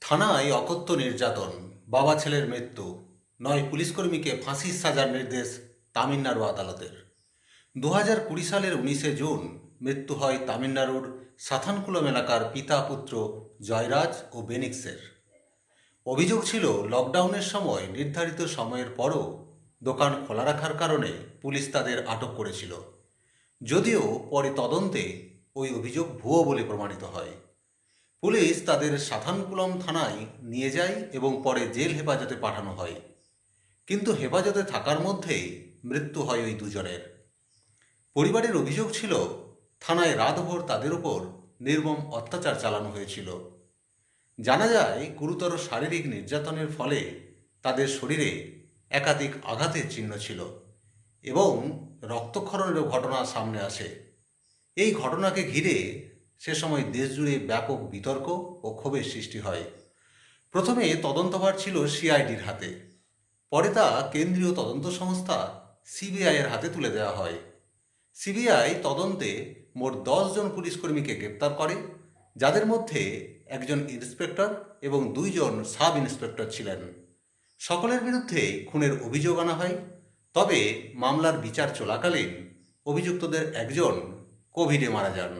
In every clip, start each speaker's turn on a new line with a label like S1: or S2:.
S1: থানায় অকথ্য নির্যাতন, বাবা ছেলের মৃত্যু, 9 পুলিশকর্মীকে ফাঁসির সাজার নির্দেশ তামিলনাড়ু আদালতের। 2020 সালের 19 জুন মৃত্যু হয় তামিলনাড়ুর সাথানকুলম এলাকার পিতা পুত্র জয়রাজ ও বেনিক্সের। অভিযোগ ছিল লকডাউনের সময় নির্ধারিত সময়ের পরও দোকান খোলা রাখার কারণে পুলিশ তাদের আটক করেছিল। যদিও পরে তদন্তে ওই অভিযোগ ভুয়ো বলে প্রমাণিত হয়। পুলিশ তাদের সাথানকুলম থানায় নিয়ে যায় এবং পরে জেল হেফাজতে পাঠানো হয়। কিন্তু হেফাজতে থাকার মধ্যেই মৃত্যু হয় ওই দুজনের। পরিবারের অভিযোগ ছিল থানায় রাতভর তাদের উপর নির্মম অত্যাচার চালানো হয়েছিল। জানা যায় গুরুতর শারীরিক নির্যাতনের ফলে তাদের শরীরে একাধিক আঘাতের চিহ্ন ছিল এবং রক্তক্ষরণেরও ঘটনা সামনে আসে। এই ঘটনাকে ঘিরে সে সময় দেশজুড়ে ব্যাপক বিতর্ক ও ক্ষোভের সৃষ্টি হয়। প্রথমে তদন্তভার ছিল সিআইডির হাতে, পরে তা কেন্দ্রীয় তদন্ত সংস্থা সিবিআইয়ের হাতে তুলে দেওয়া হয়। সিবিআই তদন্তে মোট 10 জন পুলিশকর্মীকে গ্রেপ্তার করে, যাদের মধ্যে একজন ইন্সপেক্টর এবং 2 জন সাব ইন্সপেক্টর ছিলেন। সকলের বিরুদ্ধে খুনের অভিযোগ আনা হয়। তবে মামলার বিচার চলাকালীন অভিযুক্তদের একজন কোভিডে মারা যান।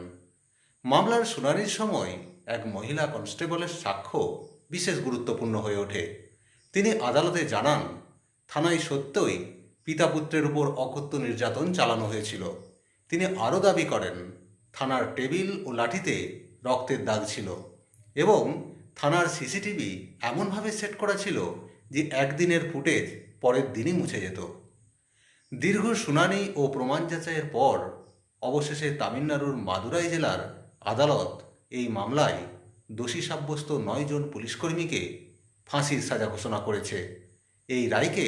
S1: মামলার শুনানির সময় এক মহিলা কনস্টেবলের সাক্ষ্য বিশেষ গুরুত্বপূর্ণ হয়ে ওঠে। তিনি আদালতে জানান, থানায় সত্যই পিতা পুত্রের উপর অকথ্য নির্যাতন চালানো হয়েছিল। তিনি আরও দাবি করেন, থানার টেবিল ও লাঠিতে রক্তের দাগ ছিল এবং থানার সিসিটিভি এমনভাবে সেট করা ছিল যে একদিনের ফুটেজ পরের দিনই মুছে যেত। দীর্ঘ শুনানি ও প্রমাণ যাচাইয়ের পর অবশেষে তামিলনাড়ুর মাদুরাই জেলার আদালত এই মামলায় দোষী সাব্যস্ত 9 জন পুলিশকর্মীকে ফাঁসির সাজা ঘোষণা করেছে। এই রায়কে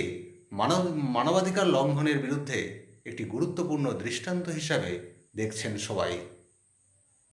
S1: মানবাধিকার লঙ্ঘনের বিরুদ্ধে একটি গুরুত্বপূর্ণ দৃষ্টান্ত হিসাবে দেখছেন সবাই।